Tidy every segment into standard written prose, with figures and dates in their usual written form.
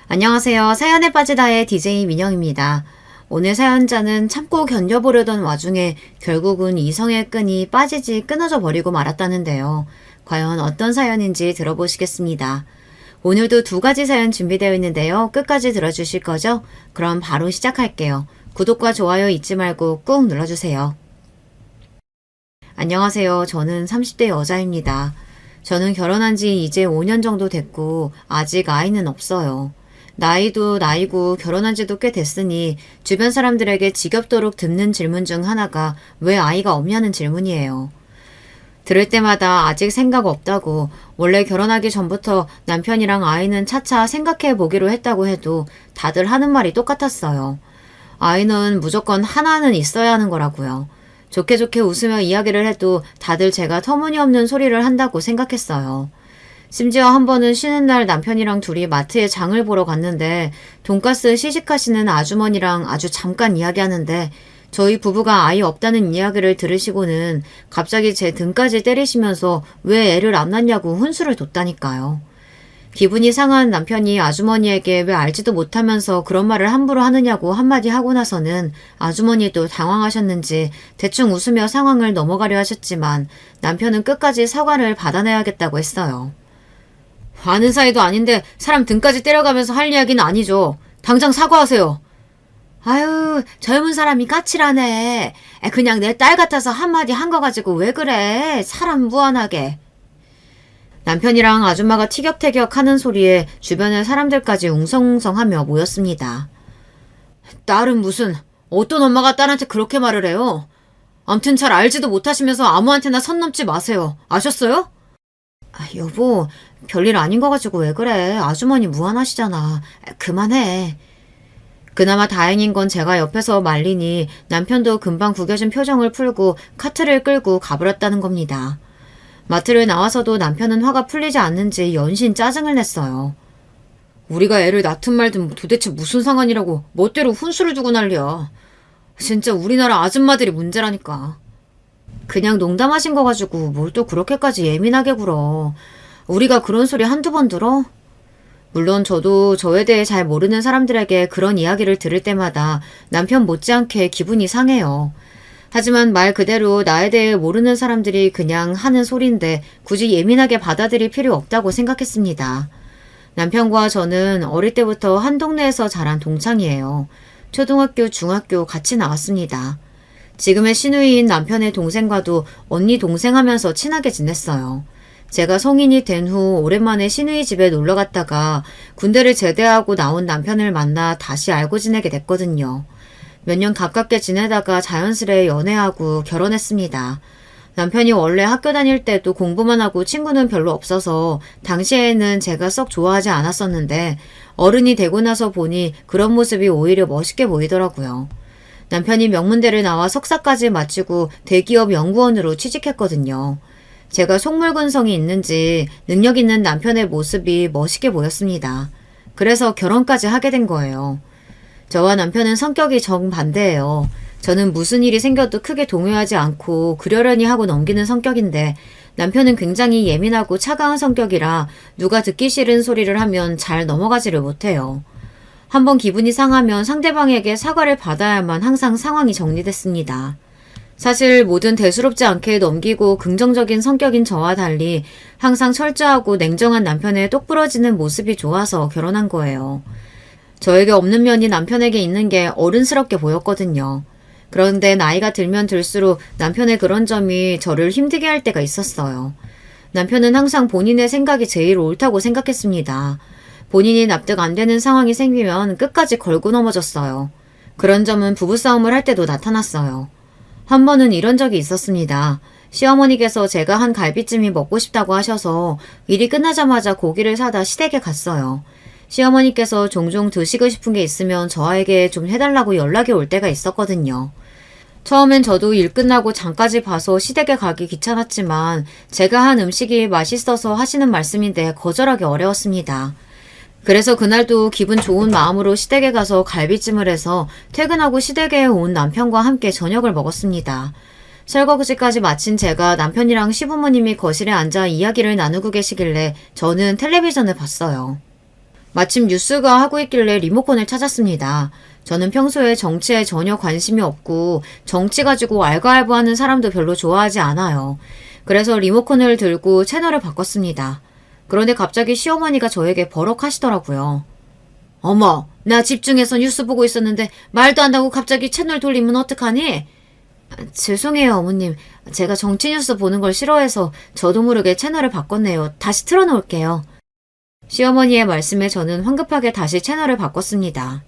안녕하세요. 사연에 빠지다의 DJ 민영입니다. 오늘 사연자는 참고 견뎌보려던 와중에 결국은 이성의 끈이 빠지지 끊어져 버리고 말았다는데요. 과연 어떤 사연인지 들어보시겠습니다. 오늘도 두 가지 사연 준비되어 있는데요. 끝까지 들어주실 거죠? 그럼 바로 시작할게요. 구독과 좋아요 잊지 말고 꾹 눌러주세요. 안녕하세요. 저는 30대 여자입니다. 저는 결혼한 지 이제 5년 정도 됐고 아직 아이는 없어요. 나이도 나이고 결혼한 지도 꽤 됐으니 주변 사람들에게 지겹도록 듣는 질문 중 하나가 왜 아이가 없냐는 질문이에요. 들을 때마다 아직 생각 없다고, 원래 결혼하기 전부터 남편이랑 아이는 차차 생각해 보기로 했다고 해도 다들 하는 말이 똑같았어요. 아이는 무조건 하나는 있어야 하는 거라고요. 좋게 좋게 웃으며 이야기를 해도 다들 제가 터무니없는 소리를 한다고 생각했어요. 심지어 한 번은 쉬는 날 남편이랑 둘이 마트에 장을 보러 갔는데 돈가스 시식하시는 아주머니랑 아주 잠깐 이야기하는데 저희 부부가 아이 없다는 이야기를 들으시고는 갑자기 제 등까지 때리시면서 왜 애를 안 낳냐고 훈수를 뒀다니까요. 기분이 상한 남편이 아주머니에게 왜 알지도 못하면서 그런 말을 함부로 하느냐고 한마디 하고 나서는 아주머니도 당황하셨는지 대충 웃으며 상황을 넘어가려 하셨지만 남편은 끝까지 사과를 받아내야겠다고 했어요. 아는 사이도 아닌데 사람 등까지 때려가면서 할 이야기는 아니죠. 당장 사과하세요. 아유, 젊은 사람이 까칠하네. 그냥 내 딸 같아서 한마디 한 거 가지고 왜 그래. 사람 무안하게. 남편이랑 아줌마가 티격태격 하는 소리에 주변의 사람들까지 웅성웅성하며 모였습니다. 딸은 무슨, 어떤 엄마가 딸한테 그렇게 말을 해요? 암튼 잘 알지도 못하시면서 아무한테나 선 넘지 마세요. 아셨어요? 여보, 별일 아닌 거 가지고 왜 그래. 아주머니 무안하시잖아. 그만해. 그나마 다행인 건 제가 옆에서 말리니 남편도 금방 구겨진 표정을 풀고 카트를 끌고 가버렸다는 겁니다. 마트를 나와서도 남편은 화가 풀리지 않는지 연신 짜증을 냈어요. 우리가 애를 낳든 말든 도대체 무슨 상관이라고 멋대로 훈수를 두고 난리야. 진짜 우리나라 아줌마들이 문제라니까. 그냥 농담하신 거 가지고 뭘 또 그렇게까지 예민하게 굴어. 우리가 그런 소리 한두 번 들어? 물론 저도 저에 대해 잘 모르는 사람들에게 그런 이야기를 들을 때마다 남편 못지않게 기분이 상해요. 하지만 말 그대로 나에 대해 모르는 사람들이 그냥 하는 소리인데 굳이 예민하게 받아들일 필요 없다고 생각했습니다. 남편과 저는 어릴 때부터 한 동네에서 자란 동창이에요. 초등학교, 중학교 같이 나왔습니다. 지금의 시누이인 남편의 동생과도 언니 동생 하면서 친하게 지냈어요. 제가 성인이 된 후 오랜만에 시누이 집에 놀러 갔다가 군대를 제대하고 나온 남편을 만나 다시 알고 지내게 됐거든요. 몇 년 가깝게 지내다가 자연스레 연애하고 결혼했습니다. 남편이 원래 학교 다닐 때도 공부만 하고 친구는 별로 없어서 당시에는 제가 썩 좋아하지 않았었는데 어른이 되고 나서 보니 그런 모습이 오히려 멋있게 보이더라고요. 남편이 명문대를 나와 석사까지 마치고 대기업 연구원으로 취직했거든요. 제가 속물근성이 있는지 능력 있는 남편의 모습이 멋있게 보였습니다. 그래서 결혼까지 하게 된 거예요. 저와 남편은 성격이 정반대예요. 저는 무슨 일이 생겨도 크게 동요하지 않고 그러려니 하고 넘기는 성격인데 남편은 굉장히 예민하고 차가운 성격이라 누가 듣기 싫은 소리를 하면 잘 넘어가지를 못해요. 한번 기분이 상하면 상대방에게 사과를 받아야만 항상 상황이 정리됐습니다. 사실 뭐든 대수롭지 않게 넘기고 긍정적인 성격인 저와 달리 항상 철저하고 냉정한 남편의 똑부러지는 모습이 좋아서 결혼한 거예요. 저에게 없는 면이 남편에게 있는 게 어른스럽게 보였거든요. 그런데 나이가 들면 들수록 남편의 그런 점이 저를 힘들게 할 때가 있었어요. 남편은 항상 본인의 생각이 제일 옳다고 생각했습니다. 본인이 납득 안 되는 상황이 생기면 끝까지 걸고 넘어졌어요. 그런 점은 부부싸움을 할 때도 나타났어요. 한 번은 이런 적이 있었습니다. 시어머니께서 제가 한 갈비찜이 먹고 싶다고 하셔서 일이 끝나자마자 고기를 사다 시댁에 갔어요. 시어머니께서 종종 드시고 싶은 게 있으면 저에게 좀 해달라고 연락이 올 때가 있었거든요. 처음엔 저도 일 끝나고 장까지 봐서 시댁에 가기 귀찮았지만 제가 한 음식이 맛있어서 하시는 말씀인데 거절하기 어려웠습니다. 그래서 그날도 기분 좋은 마음으로 시댁에 가서 갈비찜을 해서 퇴근하고 시댁에 온 남편과 함께 저녁을 먹었습니다. 설거지까지 마친 제가 남편이랑 시부모님이 거실에 앉아 이야기를 나누고 계시길래 저는 텔레비전을 봤어요. 마침 뉴스가 하고 있길래 리모컨을 찾았습니다. 저는 평소에 정치에 전혀 관심이 없고 정치 가지고 알가알부하는 사람도 별로 좋아하지 않아요. 그래서 리모컨을 들고 채널을 바꿨습니다. 그런데 갑자기 시어머니가 저에게 버럭하시더라고요. 어머, 나 집중해서 뉴스 보고 있었는데 말도 안 하고 갑자기 채널 돌리면 어떡하니? 죄송해요, 어머님. 제가 정치 뉴스 보는 걸 싫어해서 저도 모르게 채널을 바꿨네요. 다시 틀어놓을게요. 시어머니의 말씀에 저는 황급하게 다시 채널을 바꿨습니다.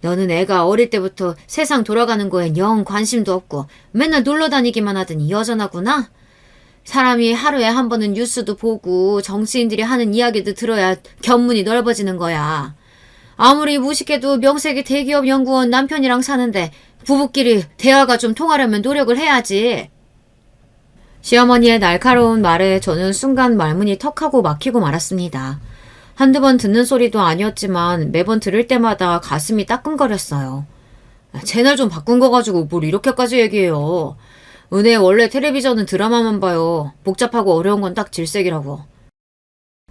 너는 애가 어릴 때부터 세상 돌아가는 거엔 영 관심도 없고 맨날 놀러 다니기만 하더니 여전하구나? 사람이 하루에 한 번은 뉴스도 보고 정치인들이 하는 이야기도 들어야 견문이 넓어지는 거야. 아무리 무식해도 명색이 대기업 연구원 남편이랑 사는데 부부끼리 대화가 좀 통하려면 노력을 해야지. 시어머니의 날카로운 말에 저는 순간 말문이 턱하고 막히고 말았습니다. 한두 번 듣는 소리도 아니었지만 매번 들을 때마다 가슴이 따끔거렸어요. 채널 좀 바꾼 거 가지고 뭘 이렇게까지 얘기해요. 은혜 원래 텔레비전은 드라마만 봐요. 복잡하고 어려운 건 딱 질색이라고.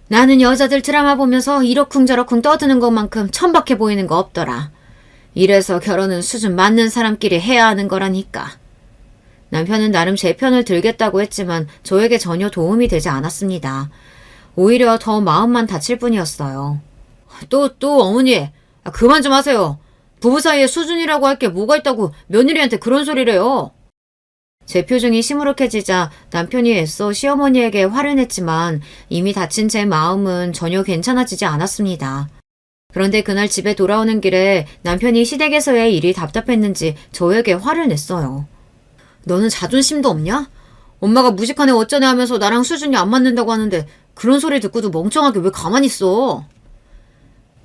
나는 여자들 드라마 보면서 이러쿵저러쿵 떠드는 것만큼 천박해 보이는 거 없더라. 이래서 결혼은 수준 맞는 사람끼리 해야 하는 거라니까. 남편은 나름 제 편을 들겠다고 했지만 저에게 전혀 도움이 되지 않았습니다. 오히려 더 마음만 다칠 뿐이었어요. 또 어머니, 그만 좀 하세요. 부부 사이에 수준이라고 할 게 뭐가 있다고 며느리한테 그런 소리래요. 제 표정이 시무룩해지자 남편이 애써 시어머니에게 화를 냈지만 이미 다친 제 마음은 전혀 괜찮아지지 않았습니다. 그런데 그날 집에 돌아오는 길에 남편이 시댁에서의 일이 답답했는지 저에게 화를 냈어요. 너는 자존심도 없냐? 엄마가 무식한 애 어쩌네 하면서 나랑 수준이 안 맞는다고 하는데 그런 소리 듣고도 멍청하게 왜 가만히 있어?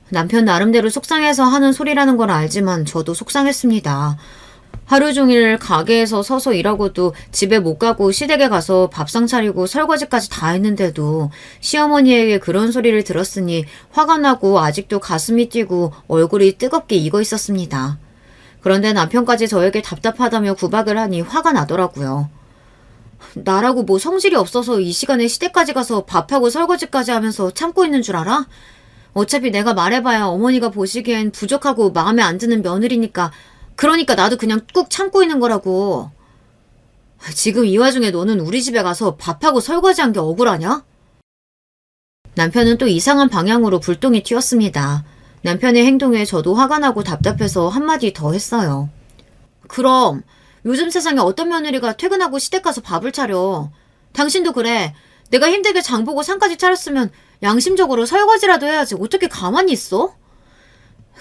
남편 나름대로 속상해서 하는 소리라는 걸 알지만 저도 속상했습니다. 하루 종일 가게에서 서서 일하고도 집에 못 가고 시댁에 가서 밥상 차리고 설거지까지 다 했는데도 시어머니에게 그런 소리를 들었으니 화가 나고 아직도 가슴이 뛰고 얼굴이 뜨겁게 익어 있었습니다. 그런데 남편까지 저에게 답답하다며 구박을 하니 화가 나더라고요. 나라고 뭐 성질이 없어서 이 시간에 시댁까지 가서 밥하고 설거지까지 하면서 참고 있는 줄 알아? 어차피 내가 말해봐야 어머니가 보시기엔 부족하고 마음에 안 드는 며느리니까 그러니까 나도 그냥 꾹 참고 있는 거라고. 지금 이 와중에 너는 우리 집에 가서 밥하고 설거지한 게 억울하냐? 남편은 또 이상한 방향으로 불똥이 튀었습니다. 남편의 행동에 저도 화가 나고 답답해서 한마디 더 했어요. 그럼 요즘 세상에 어떤 며느리가 퇴근하고 시댁 가서 밥을 차려. 당신도 그래. 내가 힘들게 장보고 상까지 차렸으면 양심적으로 설거지라도 해야지. 어떻게 가만히 있어?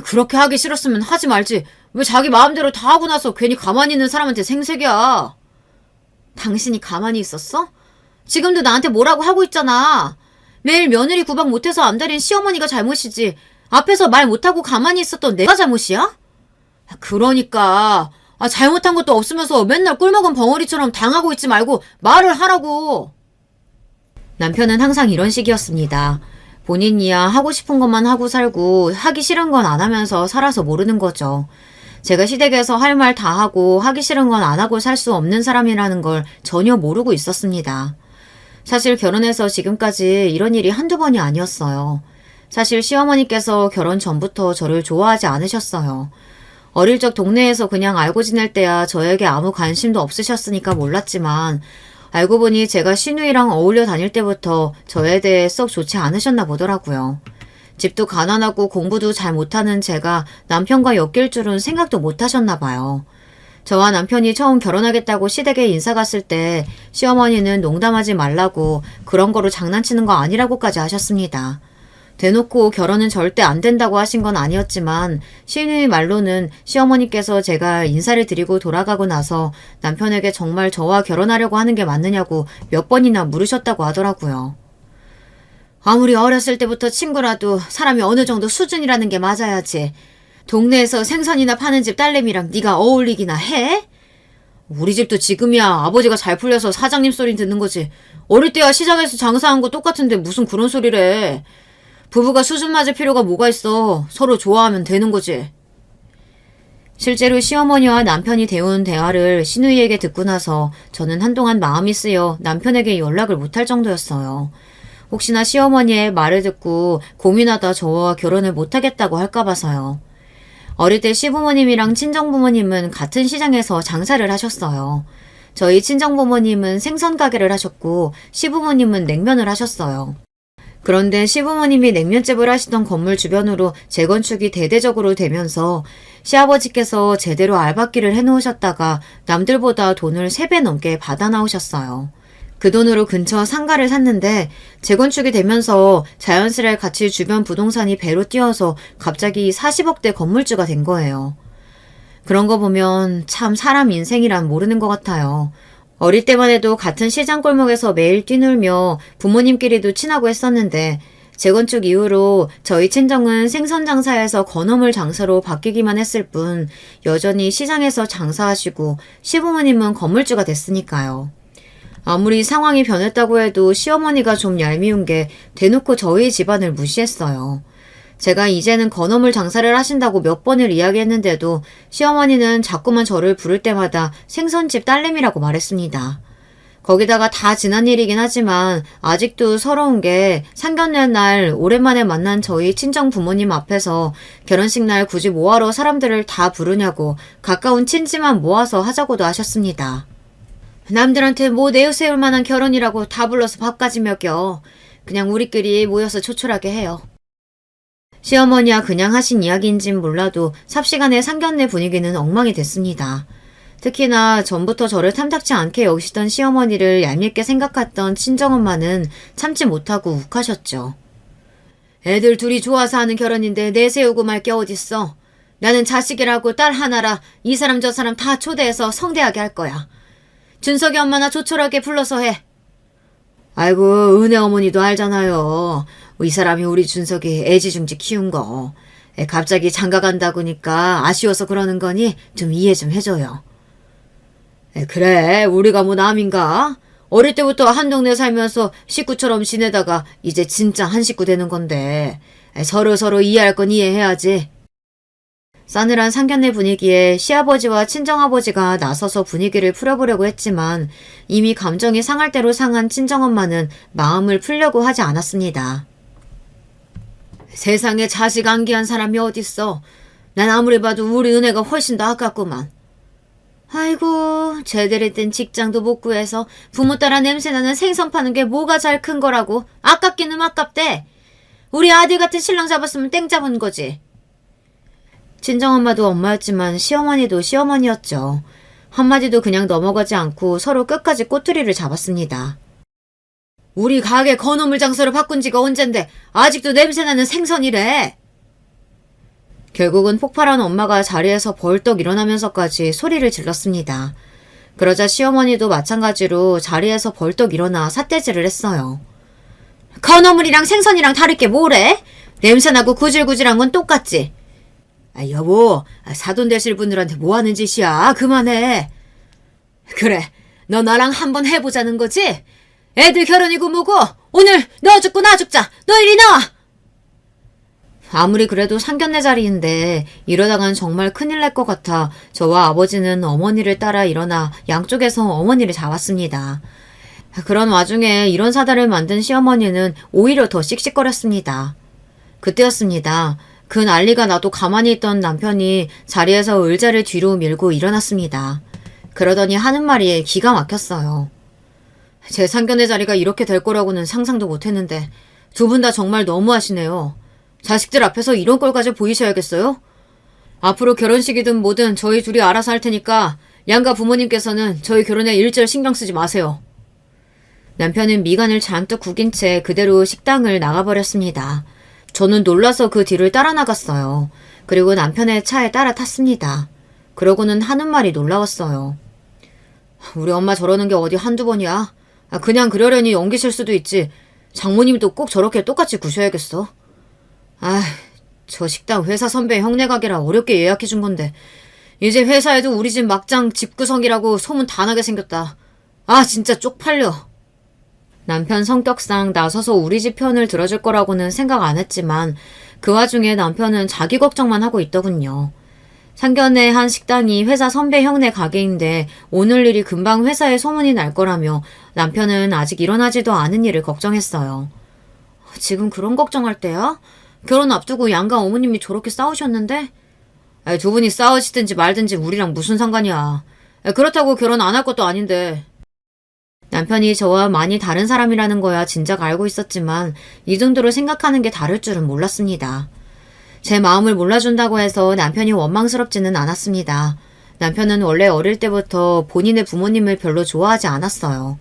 그렇게 하기 싫었으면 하지 말지. 왜 자기 마음대로 다 하고 나서 괜히 가만히 있는 사람한테 생색이야. 당신이 가만히 있었어? 지금도 나한테 뭐라고 하고 있잖아. 매일 며느리 구박 못해서 안달인 시어머니가 잘못이지. 앞에서 말 못하고 가만히 있었던 내가 잘못이야? 그러니까 잘못한 것도 없으면서 맨날 꿀먹은 벙어리처럼 당하고 있지 말고 말을 하라고. 남편은 항상 이런 식이었습니다. 본인이야 하고 싶은 것만 하고 살고 하기 싫은 건 안 하면서 살아서 모르는 거죠. 제가 시댁에서 할 말 다 하고 하기 싫은 건 안 하고 살 수 없는 사람이라는 걸 전혀 모르고 있었습니다. 사실 결혼해서 지금까지 이런 일이 한두 번이 아니었어요. 사실 시어머니께서 결혼 전부터 저를 좋아하지 않으셨어요. 어릴 적 동네에서 그냥 알고 지낼 때야 저에게 아무 관심도 없으셨으니까 몰랐지만 알고 보니 제가 시누이랑 어울려 다닐 때부터 저에 대해 썩 좋지 않으셨나 보더라고요. 집도 가난하고 공부도 잘 못하는 제가 남편과 엮일 줄은 생각도 못하셨나 봐요. 저와 남편이 처음 결혼하겠다고 시댁에 인사 갔을 때 시어머니는 농담하지 말라고 그런 거로 장난치는 거 아니라고까지 하셨습니다. 대놓고 결혼은 절대 안 된다고 하신 건 아니었지만 시누이 말로는 시어머니께서 제가 인사를 드리고 돌아가고 나서 남편에게 정말 저와 결혼하려고 하는 게 맞느냐고 몇 번이나 물으셨다고 하더라고요. 아무리 어렸을 때부터 친구라도 사람이 어느 정도 수준이라는 게 맞아야지. 동네에서 생선이나 파는 집 딸내미랑 네가 어울리기나 해? 우리 집도 지금이야 아버지가 잘 풀려서 사장님 소리 듣는 거지. 어릴 때야 시장에서 장사한 거 똑같은데 무슨 그런 소리래. 부부가 수준 맞을 필요가 뭐가 있어. 서로 좋아하면 되는 거지. 실제로 시어머니와 남편이 대운 대화를 시누이에게 듣고 나서 저는 한동안 마음이 쓰여 남편에게 연락을 못할 정도였어요. 혹시나 시어머니의 말을 듣고 고민하다 저와 결혼을 못하겠다고 할까 봐서요. 어릴 때 시부모님이랑 친정부모님은 같은 시장에서 장사를 하셨어요. 저희 친정부모님은 생선 가게를 하셨고 시부모님은 냉면을 하셨어요. 그런데 시부모님이 냉면집을 하시던 건물 주변으로 재건축이 대대적으로 되면서 시아버지께서 제대로 알박기를 해놓으셨다가 남들보다 돈을 3배 넘게 받아 나오셨어요. 그 돈으로 근처 상가를 샀는데 재건축이 되면서 자연스레 같이 주변 부동산이 배로 뛰어서 갑자기 40억대 건물주가 된 거예요. 그런 거 보면 참 사람 인생이란 모르는 것 같아요. 어릴 때만 해도 같은 시장 골목에서 매일 뛰놀며 부모님끼리도 친하고 했었는데 재건축 이후로 저희 친정은 생선 장사에서 건어물 장사로 바뀌기만 했을 뿐 여전히 시장에서 장사하시고 시부모님은 건물주가 됐으니까요. 아무리 상황이 변했다고 해도 시어머니가 좀 얄미운 게 대놓고 저희 집안을 무시했어요. 제가 이제는 건어물 장사를 하신다고 몇 번을 이야기했는데도 시어머니는 자꾸만 저를 부를 때마다 생선집 딸내미라고 말했습니다. 거기다가 다 지난 일이긴 하지만 아직도 서러운 게 상견례 날 오랜만에 만난 저희 친정 부모님 앞에서 결혼식 날 굳이 뭐하러 사람들을 다 부르냐고 가까운 친지만 모아서 하자고도 하셨습니다. 남들한테 뭐 내세울 만한 결혼이라고 다 불러서 밥까지 먹여. 그냥 우리끼리 모여서 조촐하게 해요. 시어머니와 그냥 하신 이야기인진 몰라도 삽시간에 상견례 분위기는 엉망이 됐습니다. 특히나 전부터 저를 탐탁치 않게 여기시던 시어머니를 얄밉게 생각했던 친정엄마는 참지 못하고 욱하셨죠. 애들 둘이 좋아서 하는 결혼인데 내세우고 말 게 어딨어. 나는 자식이라고 딸 하나라 이 사람 저 사람 다 초대해서 성대하게 할 거야. 준석이 엄마나 조촐하게 불러서 해. 아이고 은혜 어머니도 알잖아요. 이 사람이 우리 준석이 애지중지 키운 거. 갑자기 장가 간다고니까 아쉬워서 그러는 거니 좀 이해 좀 해줘요. 그래 우리가 뭐 남인가? 어릴 때부터 한 동네 살면서 식구처럼 지내다가 이제 진짜 한 식구 되는 건데 서로 이해할 건 이해해야지. 싸늘한 상견례 분위기에 시아버지와 친정아버지가 나서서 분위기를 풀어보려고 했지만 이미 감정이 상할 대로 상한 친정엄마는 마음을 풀려고 하지 않았습니다. 세상에 자식 안기한 사람이 어딨어. 난 아무리 봐도 우리 은혜가 훨씬 더 아깝구만. 아이고 제대로 된 직장도 못 구해서 부모 따라 냄새나는 생선 파는 게 뭐가 잘 큰 거라고. 아깝기는 아깝대. 우리 아들 같은 신랑 잡았으면 땡 잡은 거지. 친정엄마도 엄마였지만 시어머니도 시어머니였죠. 한마디도 그냥 넘어가지 않고 서로 끝까지 꼬투리를 잡았습니다. 우리 가게 건어물 장사로 바꾼 지가 언젠데 아직도 냄새나는 생선이래. 결국은 폭발한 엄마가 자리에서 벌떡 일어나면서까지 소리를 질렀습니다. 그러자 시어머니도 마찬가지로 자리에서 벌떡 일어나 삿대질을 했어요. 건어물이랑 생선이랑 다를 게 뭐래? 냄새나고 구질구질한 건 똑같지. 여보, 사돈 되실 분들한테 뭐 하는 짓이야? 그만해. 그래, 너 나랑 한번 해보자는 거지? 애들 결혼이고 뭐고 오늘 너 죽고 나 죽자. 너 이리 나와. 아무리 그래도 상견례 자리인데 이러다간 정말 큰일 날 것 같아 저와 아버지는 어머니를 따라 일어나 양쪽에서 어머니를 잡았습니다. 그런 와중에 이런 사달을 만든 시어머니는 오히려 더 씩씩거렸습니다. 그때였습니다. 그 난리가 나도 가만히 있던 남편이 자리에서 의자를 뒤로 밀고 일어났습니다. 그러더니 하는 말이 기가 막혔어요. 제 상견례 자리가 이렇게 될 거라고는 상상도 못했는데 두 분 다 정말 너무하시네요. 자식들 앞에서 이런 꼴까지 보이셔야겠어요? 앞으로 결혼식이든 뭐든 저희 둘이 알아서 할 테니까 양가 부모님께서는 저희 결혼에 일절 신경 쓰지 마세요. 남편은 미간을 잔뜩 구긴 채 그대로 식당을 나가버렸습니다. 저는 놀라서 그 뒤를 따라 나갔어요. 그리고 남편의 차에 따라 탔습니다. 그러고는 하는 말이 놀라웠어요. 우리 엄마 저러는 게 어디 한두 번이야. 그냥 그러려니 옮기실 수도 있지. 장모님도 꼭 저렇게 똑같이 구셔야겠어. 저 식당 회사 선배 형네 가게라 어렵게 예약해 준 건데 이제 회사에도 우리 집 막장 집구석이라고 소문 다 나게 생겼다. 진짜 쪽팔려. 남편 성격상 나서서 우리 집 편을 들어줄 거라고는 생각 안 했지만 그 와중에 남편은 자기 걱정만 하고 있더군요. 상견례 한 식당이 회사 선배 형네 가게인데 오늘 일이 금방 회사에 소문이 날 거라며 남편은 아직 일어나지도 않은 일을 걱정했어요. 지금 그런 걱정할 때야? 결혼 앞두고 양가 어머님이 저렇게 싸우셨는데? 두 분이 싸우시든지 말든지 우리랑 무슨 상관이야. 그렇다고 결혼 안 할 것도 아닌데. 남편이 저와 많이 다른 사람이라는 거야 진작 알고 있었지만 이 정도로 생각하는 게 다를 줄은 몰랐습니다. 제 마음을 몰라준다고 해서 남편이 원망스럽지는 않았습니다. 남편은 원래 어릴 때부터 본인의 부모님을 별로 좋아하지 않았어요.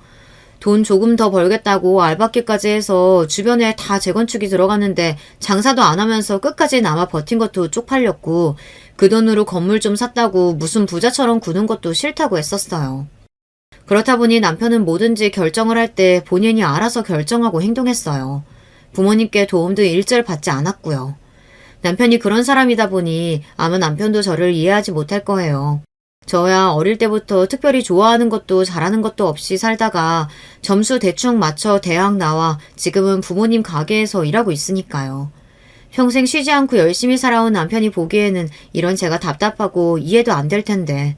돈 조금 더 벌겠다고 알바끼까지 해서 주변에 다 재건축이 들어갔는데 장사도 안 하면서 끝까지 남아 버틴 것도 쪽팔렸고 그 돈으로 건물 좀 샀다고 무슨 부자처럼 구는 것도 싫다고 했었어요. 그렇다 보니 남편은 뭐든지 결정을 할 때 본인이 알아서 결정하고 행동했어요. 부모님께 도움도 일절 받지 않았고요. 남편이 그런 사람이다 보니 아마 남편도 저를 이해하지 못할 거예요. 저야 어릴 때부터 특별히 좋아하는 것도 잘하는 것도 없이 살다가 점수 대충 맞춰 대학 나와 지금은 부모님 가게에서 일하고 있으니까요. 평생 쉬지 않고 열심히 살아온 남편이 보기에는 이런 제가 답답하고 이해도 안 될 텐데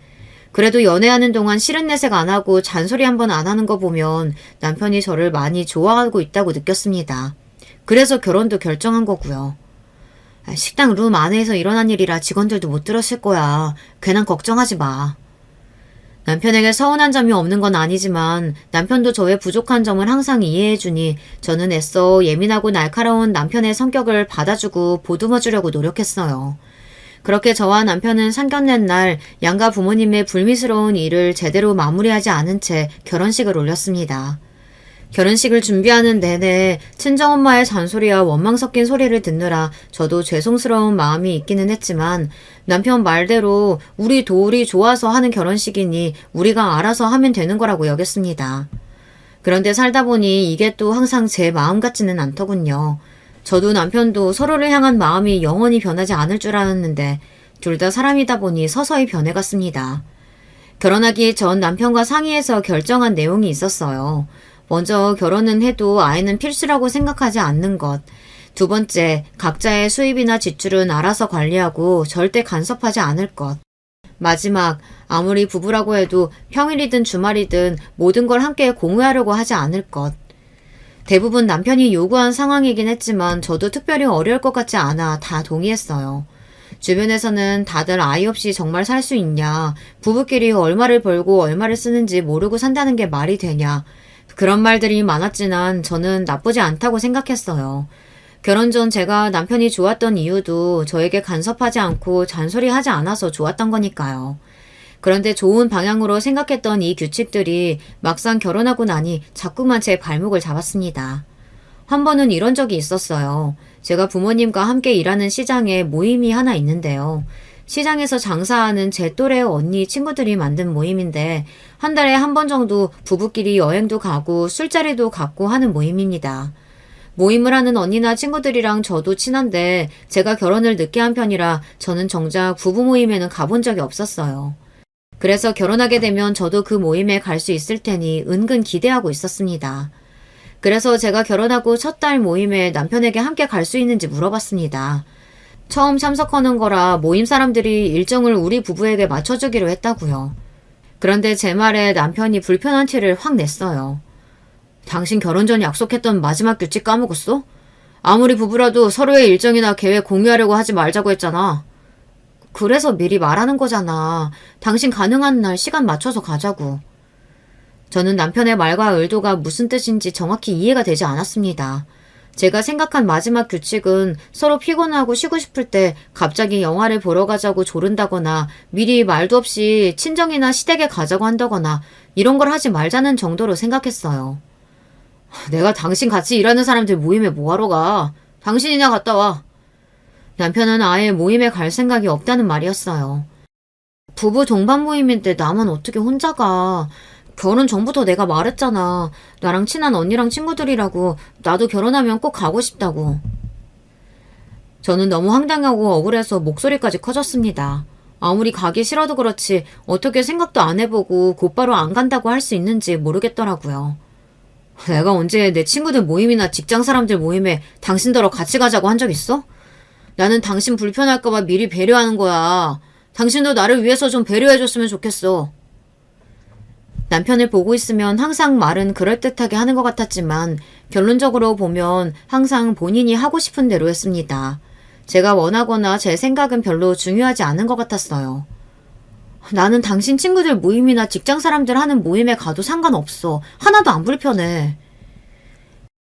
그래도 연애하는 동안 싫은 내색 안 하고 잔소리 한 번 안 하는 거 보면 남편이 저를 많이 좋아하고 있다고 느꼈습니다. 그래서 결혼도 결정한 거고요. 식당 룸 안에서 일어난 일이라 직원들도 못 들었을 거야. 괜한 걱정하지 마. 남편에게 서운한 점이 없는 건 아니지만 남편도 저의 부족한 점을 항상 이해해주니 저는 애써 예민하고 날카로운 남편의 성격을 받아주고 보듬어주려고 노력했어요. 그렇게 저와 남편은 상견례 날 양가 부모님의 불미스러운 일을 제대로 마무리하지 않은 채 결혼식을 올렸습니다. 결혼식을 준비하는 내내 친정엄마의 잔소리와 원망 섞인 소리를 듣느라 저도 죄송스러운 마음이 있기는 했지만 남편 말대로 우리 둘이 좋아서 하는 결혼식이니 우리가 알아서 하면 되는 거라고 여겼습니다. 그런데 살다 보니 이게 또 항상 제 마음 같지는 않더군요. 저도 남편도 서로를 향한 마음이 영원히 변하지 않을 줄 알았는데 둘 다 사람이다 보니 서서히 변해갔습니다. 결혼하기 전 남편과 상의해서 결정한 내용이 있었어요. 먼저 결혼은 해도 아이는 필수라고 생각하지 않는 것. 두 번째, 각자의 수입이나 지출은 알아서 관리하고 절대 간섭하지 않을 것. 마지막, 아무리 부부라고 해도 평일이든 주말이든 모든 걸 함께 공유하려고 하지 않을 것. 대부분 남편이 요구한 상황이긴 했지만 저도 특별히 어려울 것 같지 않아 다 동의했어요. 주변에서는 다들 아이 없이 정말 살 수 있냐, 부부끼리 얼마를 벌고 얼마를 쓰는지 모르고 산다는 게 말이 되냐, 그런 말들이 많았지만 저는 나쁘지 않다고 생각했어요. 결혼 전 제가 남편이 좋았던 이유도 저에게 간섭하지 않고 잔소리하지 않아서 좋았던 거니까요. 그런데 좋은 방향으로 생각했던 이 규칙들이 막상 결혼하고 나니 자꾸만 제 발목을 잡았습니다. 한 번은 이런 적이 있었어요. 제가 부모님과 함께 일하는 시장에 모임이 하나 있는데요. 시장에서 장사하는 제 또래 언니 친구들이 만든 모임인데 한 달에 한 번 정도 부부끼리 여행도 가고 술자리도 갖고 하는 모임입니다. 모임을 하는 언니나 친구들이랑 저도 친한데 제가 결혼을 늦게 한 편이라 저는 정작 부부 모임에는 가본 적이 없었어요. 그래서 결혼하게 되면 저도 그 모임에 갈 수 있을 테니 은근 기대하고 있었습니다. 그래서 제가 결혼하고 첫 달 모임에 남편에게 함께 갈 수 있는지 물어봤습니다. 처음 참석하는 거라 모임 사람들이 일정을 우리 부부에게 맞춰주기로 했다고요. 그런데 제 말에 남편이 불편한 티를 확 냈어요. 당신 결혼 전 약속했던 마지막 규칙 까먹었어? 아무리 부부라도 서로의 일정이나 계획 공유하려고 하지 말자고 했잖아. 그래서 미리 말하는 거잖아. 당신 가능한 날 시간 맞춰서 가자고. 저는 남편의 말과 의도가 무슨 뜻인지 정확히 이해가 되지 않았습니다. 제가 생각한 마지막 규칙은 서로 피곤하고 쉬고 싶을 때 갑자기 영화를 보러 가자고 조른다거나 미리 말도 없이 친정이나 시댁에 가자고 한다거나 이런 걸 하지 말자는 정도로 생각했어요. 내가 당신 같이 일하는 사람들 모임에 뭐하러 가? 당신이나 갔다 와. 남편은 아예 모임에 갈 생각이 없다는 말이었어요. 부부 동반 모임인데 나만 어떻게 혼자 가? 결혼 전부터 내가 말했잖아. 나랑 친한 언니랑 친구들이라고. 나도 결혼하면 꼭 가고 싶다고. 저는 너무 황당하고 억울해서 목소리까지 커졌습니다. 아무리 가기 싫어도 그렇지 어떻게 생각도 안 해보고 곧바로 안 간다고 할 수 있는지 모르겠더라고요. 내가 언제 내 친구들 모임이나 직장 사람들 모임에 당신더러 같이 가자고 한 적 있어? 나는 당신 불편할까봐 미리 배려하는 거야. 당신도 나를 위해서 좀 배려해줬으면 좋겠어. 남편을 보고 있으면 항상 말은 그럴듯하게 하는 것 같았지만 결론적으로 보면 항상 본인이 하고 싶은 대로 했습니다. 제가 원하거나 제 생각은 별로 중요하지 않은 것 같았어요. 나는 당신 친구들 모임이나 직장 사람들 하는 모임에 가도 상관없어. 하나도 안 불편해.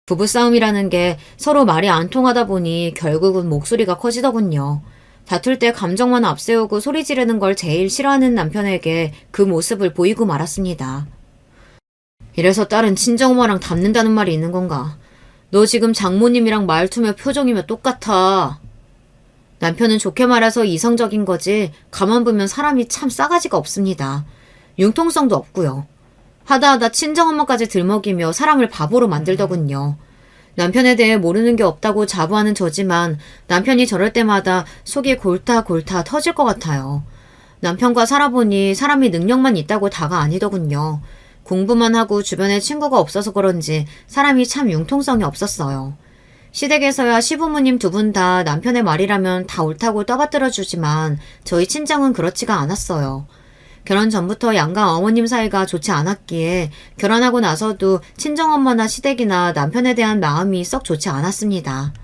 부부싸움이라는 게 서로 말이 안 통하다 보니 결국은 목소리가 커지더군요. 다툴 때 감정만 앞세우고 소리 지르는 걸 제일 싫어하는 남편에게 그 모습을 보이고 말았습니다. 이래서 딸은 친정엄마랑 닮는다는 말이 있는 건가? 너 지금 장모님이랑 말투며 표정이며 똑같아. 남편은 좋게 말해서 이성적인 거지 가만 보면 사람이 참 싸가지가 없습니다. 융통성도 없고요. 하다하다 친정엄마까지 들먹이며 사람을 바보로 만들더군요. 남편에 대해 모르는 게 없다고 자부하는 저지만 남편이 저럴 때마다 속이 골타골타 터질 것 같아요. 남편과 살아보니 사람이 능력만 있다고 다가 아니더군요. 공부만 하고 주변에 친구가 없어서 그런지 사람이 참 융통성이 없었어요. 시댁에서야 시부모님 두 분 다 남편의 말이라면 다 옳다고 떠받들어주지만 저희 친정은 그렇지가 않았어요. 결혼 전부터 양가 어머님 사이가 좋지 않았기에 결혼하고 나서도 친정엄마나 시댁이나 남편에 대한 마음이 썩 좋지 않았습니다.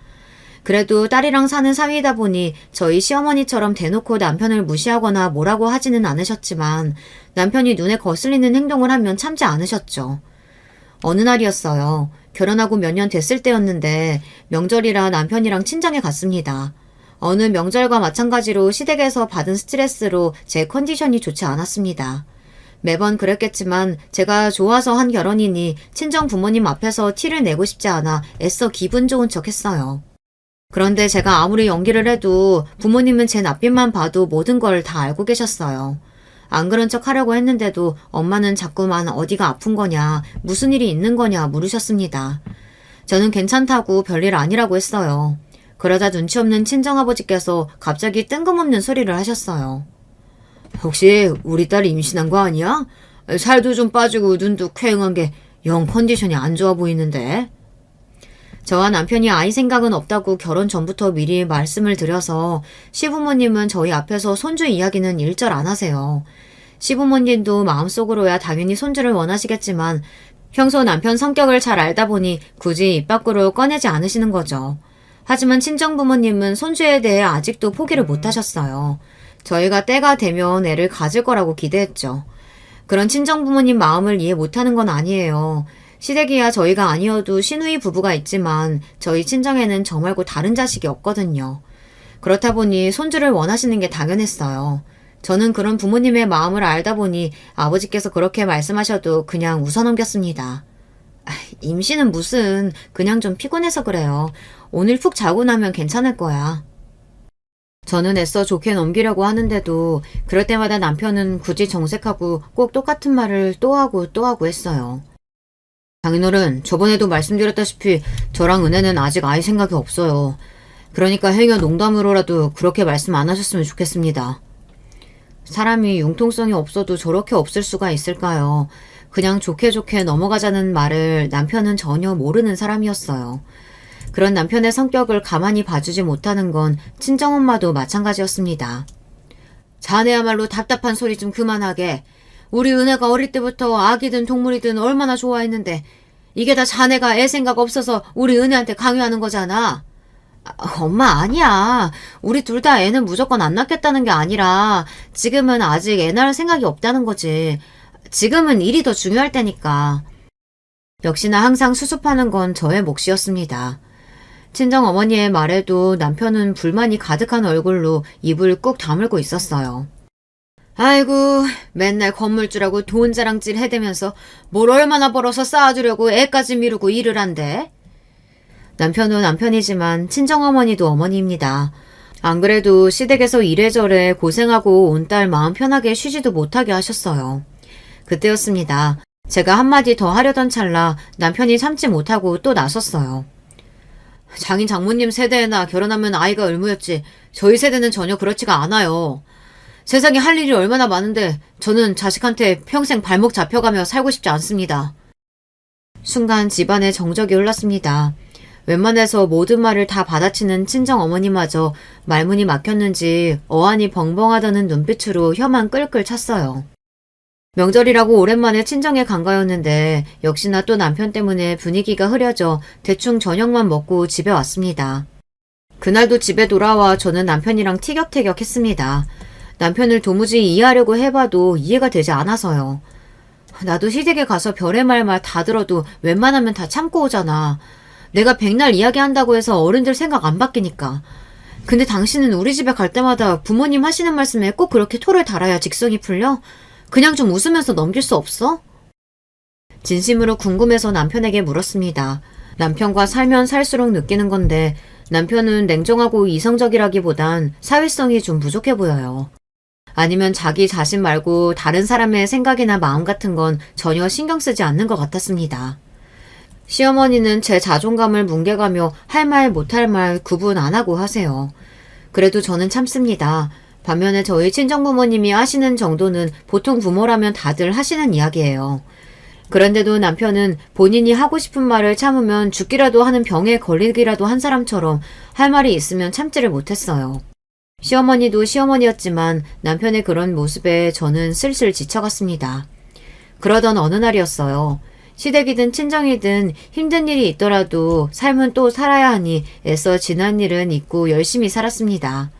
그래도 딸이랑 사는 사위이다 보니 저희 시어머니처럼 대놓고 남편을 무시하거나 뭐라고 하지는 않으셨지만 남편이 눈에 거슬리는 행동을 하면 참지 않으셨죠. 어느 날이었어요. 결혼하고 몇 년 됐을 때였는데 명절이라 남편이랑 친정에 갔습니다. 어느 명절과 마찬가지로 시댁에서 받은 스트레스로 제 컨디션이 좋지 않았습니다. 매번 그랬겠지만 제가 좋아서 한 결혼이니 친정 부모님 앞에서 티를 내고 싶지 않아 애써 기분 좋은 척 했어요. 그런데 제가 아무리 연기를 해도 부모님은 제 낯빛만 봐도 모든 걸 다 알고 계셨어요. 안 그런 척 하려고 했는데도 엄마는 자꾸만 어디가 아픈 거냐, 무슨 일이 있는 거냐 물으셨습니다. 저는 괜찮다고 별일 아니라고 했어요. 그러자 눈치 없는 친정아버지께서 갑자기 뜬금없는 소리를 하셨어요. 혹시 우리 딸이 임신한 거 아니야? 살도 좀 빠지고 눈도 퀭한 게 영 컨디션이 안 좋아 보이는데. 저와 남편이 아이 생각은 없다고 결혼 전부터 미리 말씀을 드려서 시부모님은 저희 앞에서 손주 이야기는 일절 안 하세요. 시부모님도 마음속으로야 당연히 손주를 원하시겠지만 평소 남편 성격을 잘 알다 보니 굳이 입 밖으로 꺼내지 않으시는 거죠. 하지만 친정부모님은 손주에 대해 아직도 포기를 못하셨어요. 저희가 때가 되면 애를 가질 거라고 기대했죠. 그런 친정부모님 마음을 이해 못하는 건 아니에요. 시댁이야 저희가 아니어도 시누이 부부가 있지만 저희 친정에는 저 말고 다른 자식이 없거든요. 그렇다 보니 손주를 원하시는 게 당연했어요. 저는 그런 부모님의 마음을 알다 보니 아버지께서 그렇게 말씀하셔도 그냥 웃어넘겼습니다. 임신은 무슨, 그냥 좀 피곤해서 그래요. 오늘 푹 자고 나면 괜찮을 거야. 저는 애써 좋게 넘기려고 하는데도 그럴 때마다 남편은 굳이 정색하고 꼭 똑같은 말을 또 하고 또 하고 했어요. 장인어른, 저번에도 말씀드렸다시피 저랑 은혜는 아직 아이 생각이 없어요. 그러니까 행여 농담으로라도 그렇게 말씀 안 하셨으면 좋겠습니다. 사람이 융통성이 없어도 저렇게 없을 수가 있을까요? 그냥 좋게 좋게 넘어가자는 말을 남편은 전혀 모르는 사람이었어요. 그런 남편의 성격을 가만히 봐주지 못하는 건 친정엄마도 마찬가지였습니다. 자네야말로 답답한 소리 좀 그만하게. 우리 은혜가 어릴 때부터 아기든 동물이든 얼마나 좋아했는데 이게 다 자네가 애 생각 없어서 우리 은혜한테 강요하는 거잖아. 엄마 아니야. 우리 둘 다 애는 무조건 안 낳겠다는 게 아니라 지금은 아직 애 낳을 생각이 없다는 거지. 지금은 일이 더 중요할 때니까. 역시나 항상 수습하는 건 저의 몫이었습니다. 친정어머니의 말에도 남편은 불만이 가득한 얼굴로 입을 꾹 다물고 있었어요. 아이고, 맨날 건물주라고 돈 자랑질 해대면서 뭘 얼마나 벌어서 쌓아주려고 애까지 미루고 일을 한대? 남편은 남편이지만 친정어머니도 어머니입니다. 안 그래도 시댁에서 이래저래 고생하고 온 딸 마음 편하게 쉬지도 못하게 하셨어요. 그때였습니다. 제가 한마디 더 하려던 찰나 남편이 참지 못하고 또 나섰어요. 장인 장모님 세대나 결혼하면 아이가 의무였지 저희 세대는 전혀 그렇지가 않아요. 세상에 할 일이 얼마나 많은데 저는 자식한테 평생 발목 잡혀가며 살고 싶지 않습니다. 순간 집안에 정적이 흘렀습니다. 웬만해서 모든 말을 다 받아치는 친정어머니마저 말문이 막혔는지 어안이 벙벙하다는 눈빛으로 혀만 끌끌 찼어요. 명절이라고 오랜만에 친정에 간 거였는데 역시나 또 남편 때문에 분위기가 흐려져 대충 저녁만 먹고 집에 왔습니다. 그날도 집에 돌아와 저는 남편이랑 티격태격 했습니다. 남편을 도무지 이해하려고 해봐도 이해가 되지 않아서요. 나도 시댁에 가서 별의 말만 다 들어도 웬만하면 다 참고 오잖아. 내가 백날 이야기한다고 해서 어른들 생각 안 바뀌니까. 근데 당신은 우리 집에 갈 때마다 부모님 하시는 말씀에 꼭 그렇게 토를 달아야 직성이 풀려? 그냥 좀 웃으면서 넘길 수 없어? 진심으로 궁금해서 남편에게 물었습니다. 남편과 살면 살수록 느끼는 건데 남편은 냉정하고 이성적이라기보단 사회성이 좀 부족해 보여요. 아니면 자기 자신 말고 다른 사람의 생각이나 마음 같은 건 전혀 신경 쓰지 않는 것 같았습니다. 시어머니는 제 자존감을 뭉개가며 할 말 못할 말 구분 안 하고 하세요. 그래도 저는 참습니다. 반면에 저희 친정부모님이 하시는 정도는 보통 부모라면 다들 하시는 이야기예요. 그런데도 남편은 본인이 하고 싶은 말을 참으면 죽기라도 하는 병에 걸리기라도 한 사람처럼 할 말이 있으면 참지를 못했어요. 시어머니도 시어머니였지만 남편의 그런 모습에 저는 슬슬 지쳐갔습니다. 그러던 어느 날이었어요. 시댁이든 친정이든 힘든 일이 있더라도 삶은 또 살아야 하니 애써 지난 일은 잊고 열심히 살았습니다.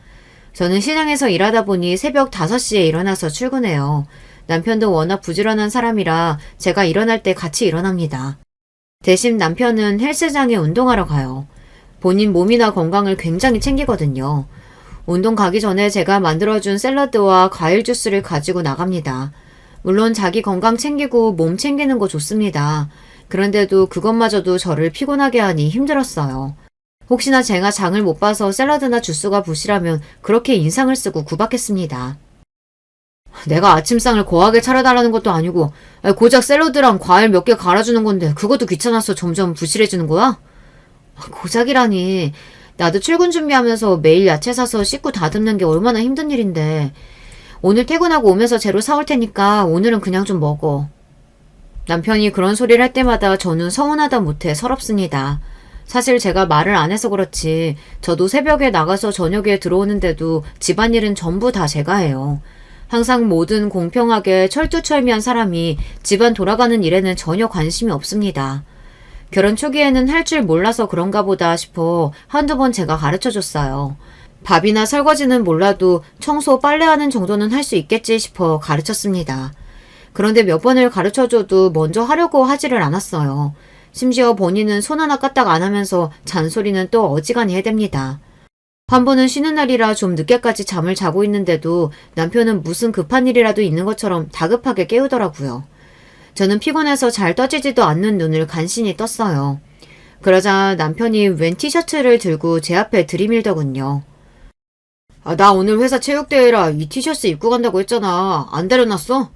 저는 시장에서 일하다 보니 새벽 5시에 일어나서 출근해요. 남편도 워낙 부지런한 사람이라 제가 일어날 때 같이 일어납니다. 대신 남편은 헬스장에 운동하러 가요. 본인 몸이나 건강을 굉장히 챙기거든요. 운동 가기 전에 제가 만들어준 샐러드와 과일 주스를 가지고 나갑니다. 물론 자기 건강 챙기고 몸 챙기는 거 좋습니다. 그런데도 그것마저도 저를 피곤하게 하니 힘들었어요. 혹시나 제가 장을 못 봐서 샐러드나 주스가 부실하면 그렇게 인상을 쓰고 구박했습니다. 내가 아침상을 거하게 차려달라는 것도 아니고 고작 샐러드랑 과일 몇 개 갈아주는 건데 그것도 귀찮아서 점점 부실해지는 거야? 고작이라니. 나도 출근 준비하면서 매일 야채 사서 씻고 다듬는 게 얼마나 힘든 일인데. 오늘 퇴근하고 오면서 재료 사올 테니까 오늘은 그냥 좀 먹어. 남편이 그런 소리를 할 때마다 저는 서운하다 못해 서럽습니다. 사실 제가 말을 안 해서 그렇지 저도 새벽에 나가서 저녁에 들어오는데도 집안일은 전부 다 제가 해요. 항상 뭐든 공평하게 철두철미한 사람이 집안 돌아가는 일에는 전혀 관심이 없습니다. 결혼 초기에는 할 줄 몰라서 그런가 보다 싶어 한두 번 제가 가르쳐줬어요. 밥이나 설거지는 몰라도 청소, 빨래하는 정도는 할 수 있겠지 싶어 가르쳤습니다. 그런데 몇 번을 가르쳐줘도 먼저 하려고 하지를 않았어요. 심지어 본인은 손 하나 까딱 안 하면서 잔소리는 또 어지간히 해댑니다. 한 번은 쉬는 날이라 좀 늦게까지 잠을 자고 있는데도 남편은 무슨 급한 일이라도 있는 것처럼 다급하게 깨우더라고요. 저는 피곤해서 잘 떠지지도 않는 눈을 간신히 떴어요. 그러자 남편이 웬 티셔츠를 들고 제 앞에 들이밀더군요. 나 오늘 회사 체육대회라 이 티셔츠 입고 간다고 했잖아. 안 데려놨어?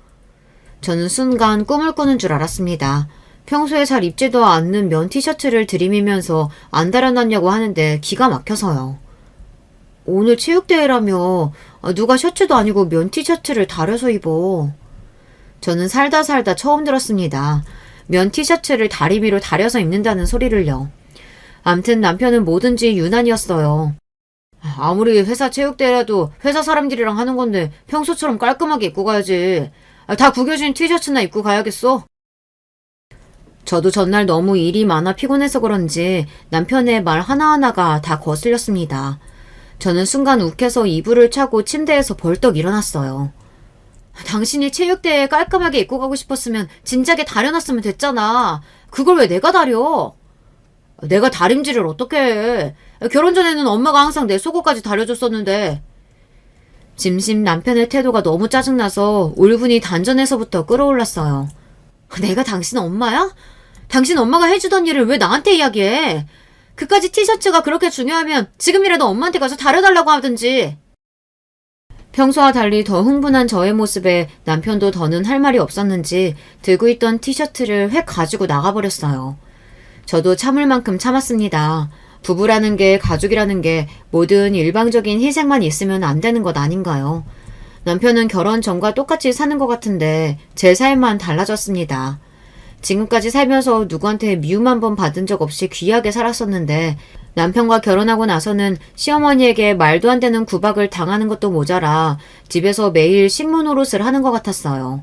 저는 순간 꿈을 꾸는 줄 알았습니다. 평소에 잘 입지도 않는 면 티셔츠를 들이밀면서 안 데려놨냐고 하는데 기가 막혀서요. 오늘 체육대회라며 누가 셔츠도 아니고 면 티셔츠를 다려서 입어. 저는 살다 처음 들었습니다. 면 티셔츠를 다리 위로 다려서 입는다는 소리를요. 암튼 남편은 뭐든지 유난이었어요. 아무리 회사 체육대회라도 회사 사람들이랑 하는 건데 평소처럼 깔끔하게 입고 가야지. 다 구겨진 티셔츠나 입고 가야겠어. 저도 전날 너무 일이 많아 피곤해서 그런지 남편의 말 하나하나가 다 거슬렸습니다. 저는 순간 욱해서 이불을 차고 침대에서 벌떡 일어났어요. 당신이 체육대회에 깔끔하게 입고 가고 싶었으면 진작에 다려놨으면 됐잖아. 그걸 왜 내가 다려? 내가 다림질을 어떻게 해. 결혼 전에는 엄마가 항상 내 속옷까지 다려줬었는데. 짐심 남편의 태도가 너무 짜증나서 울분이 단전에서부터 끌어올랐어요. 내가 당신 엄마야? 당신 엄마가 해주던 일을 왜 나한테 이야기해? 그까지 티셔츠가 그렇게 중요하면 지금이라도 엄마한테 가서 다려달라고 하든지. 평소와 달리 더 흥분한 저의 모습에 남편도 더는 할 말이 없었는지 들고 있던 티셔츠를 획 가지고 나가버렸어요. 저도 참을 만큼 참았습니다. 부부라는 게, 가족이라는 게 모든 일방적인 희생만 있으면 안 되는 것 아닌가요? 남편은 결혼 전과 똑같이 사는 것 같은데 제 삶만 달라졌습니다. 지금까지 살면서 누구한테 미움 한 번 받은 적 없이 귀하게 살았었는데 남편과 결혼하고 나서는 시어머니에게 말도 안 되는 구박을 당하는 것도 모자라 집에서 매일 식모 노릇을 하는 것 같았어요.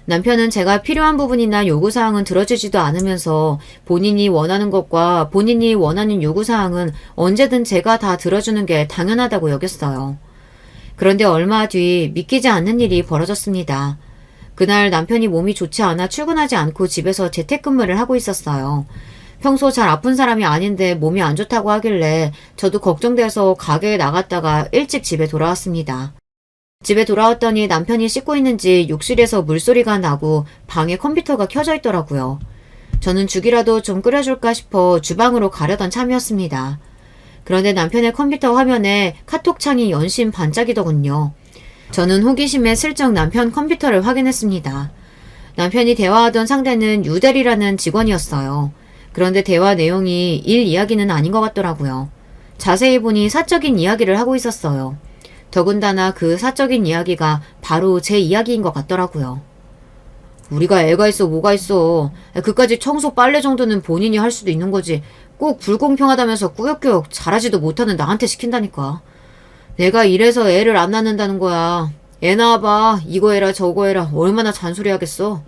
남편은 제가 필요한 부분이나 요구사항은 들어주지도 않으면서 본인이 원하는 것과 본인이 원하는 요구사항은 언제든 제가 다 들어주는 게 당연하다고 여겼어요. 그런데 얼마 뒤 믿기지 않는 일이 벌어졌습니다. 그날 남편이 몸이 좋지 않아 출근하지 않고 집에서 재택근무를 하고 있었어요. 평소 잘 아픈 사람이 아닌데 몸이 안 좋다고 하길래 저도 걱정돼서 가게에 나갔다가 일찍 집에 돌아왔습니다. 집에 돌아왔더니 남편이 씻고 있는지 욕실에서 물소리가 나고 방에 컴퓨터가 켜져 있더라고요. 저는 죽이라도 좀 끓여줄까 싶어 주방으로 가려던 참이었습니다. 그런데 남편의 컴퓨터 화면에 카톡창이 연신 반짝이더군요. 저는 호기심에 슬쩍 남편 컴퓨터를 확인했습니다. 남편이 대화하던 상대는 유대리라는 직원이었어요. 그런데 대화 내용이 일 이야기는 아닌 것 같더라고요. 자세히 보니 사적인 이야기를 하고 있었어요. 더군다나 그 사적인 이야기가 바로 제 이야기인 것 같더라고요. 우리가 애가 있어 뭐가 있어. 그까지 청소 빨래 정도는 본인이 할 수도 있는 거지. 꼭 불공평하다면서 꾸역꾸역 잘하지도 못하는 나한테 시킨다니까. 내가 이래서 애를 안 낳는다는 거야. 애 낳아봐. 이거 해라 저거 해라. 얼마나 잔소리하겠어.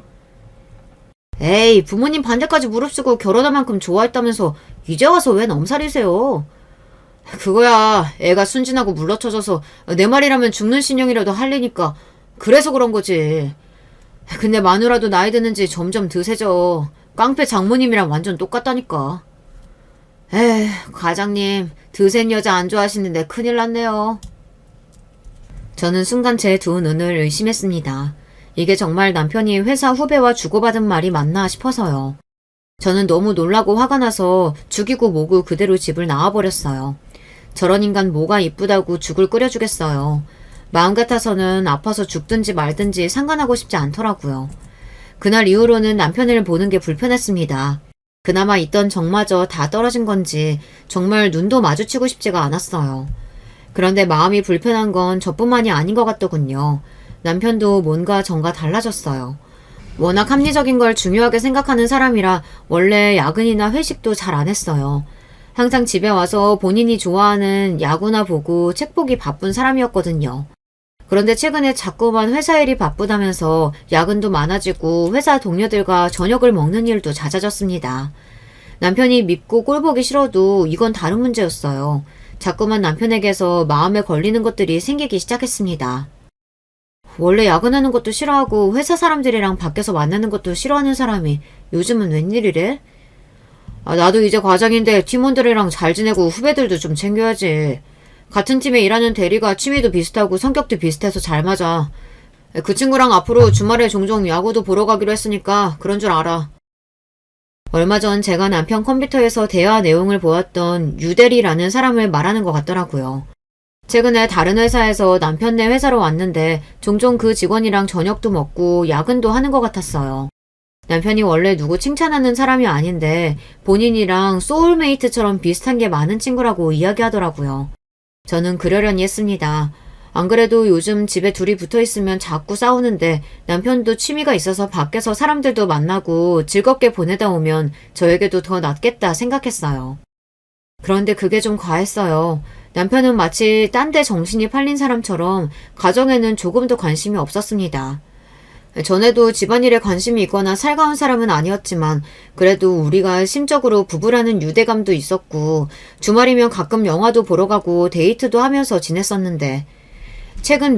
에이, 부모님 반대까지 무릅쓰고 결혼할 만큼 좋아했다면서 이제 와서 왜 넘살이세요? 그거야, 애가 순진하고 물러쳐져서 내 말이라면 죽는 신용이라도 할래니까 그래서 그런 거지. 근데 마누라도 나이 드는지 점점 드세져. 깡패 장모님이랑 완전 똑같다니까. 에휴, 과장님, 드센 여자 안 좋아하시는데 큰일 났네요. 저는 순간 제 두 눈을 의심했습니다. 이게 정말 남편이 회사 후배와 주고받은 말이 맞나 싶어서요. 저는 너무 놀라고 화가 나서 죽이고 모고 그대로 집을 나와버렸어요. 저런 인간 뭐가 이쁘다고 죽을 끓여주겠어요. 마음 같아서는 아파서 죽든지 말든지 상관하고 싶지 않더라고요. 그날 이후로는 남편을 보는 게 불편했습니다. 그나마 있던 정마저 다 떨어진 건지 정말 눈도 마주치고 싶지가 않았어요. 그런데 마음이 불편한 건 저뿐만이 아닌 것 같더군요. 남편도 뭔가 전과 달라졌어요. 워낙 합리적인 걸 중요하게 생각하는 사람이라 원래 야근이나 회식도 잘 안 했어요. 항상 집에 와서 본인이 좋아하는 야구나 보고 책 보기 바쁜 사람이었거든요. 그런데 최근에 자꾸만 회사 일이 바쁘다면서 야근도 많아지고 회사 동료들과 저녁을 먹는 일도 잦아졌습니다. 남편이 밉고 꼴보기 싫어도 이건 다른 문제였어요. 자꾸만 남편에게서 마음에 걸리는 것들이 생기기 시작했습니다. 원래 야근하는 것도 싫어하고 회사 사람들이랑 밖에서 만나는 것도 싫어하는 사람이 요즘은 웬일이래? 나도 이제 과장인데 팀원들이랑 잘 지내고 후배들도 좀 챙겨야지. 같은 팀에 일하는 대리가 취미도 비슷하고 성격도 비슷해서 잘 맞아. 그 친구랑 앞으로 주말에 종종 야구도 보러 가기로 했으니까 그런 줄 알아. 얼마 전 제가 남편 컴퓨터에서 대화 내용을 보았던 유대리라는 사람을 말하는 것 같더라고요. 최근에 다른 회사에서 남편네 회사로 왔는데 종종 그 직원이랑 저녁도 먹고 야근도 하는 것 같았어요. 남편이 원래 누구 칭찬하는 사람이 아닌데 본인이랑 소울메이트처럼 비슷한 게 많은 친구라고 이야기하더라고요. 저는 그러려니 했습니다. 안 그래도 요즘 집에 둘이 붙어있으면 자꾸 싸우는데 남편도 취미가 있어서 밖에서 사람들도 만나고 즐겁게 보내다 오면 저에게도 더 낫겠다 생각했어요. 그런데 그게 좀 과했어요. 남편은 마치 딴 데 정신이 팔린 사람처럼 가정에는 조금도 관심이 없었습니다. 전에도 집안일에 관심이 있거나 살가운 사람은 아니었지만 그래도 우리가 심적으로 부부라는 유대감도 있었고 주말이면 가끔 영화도 보러 가고 데이트도 하면서 지냈었는데 최근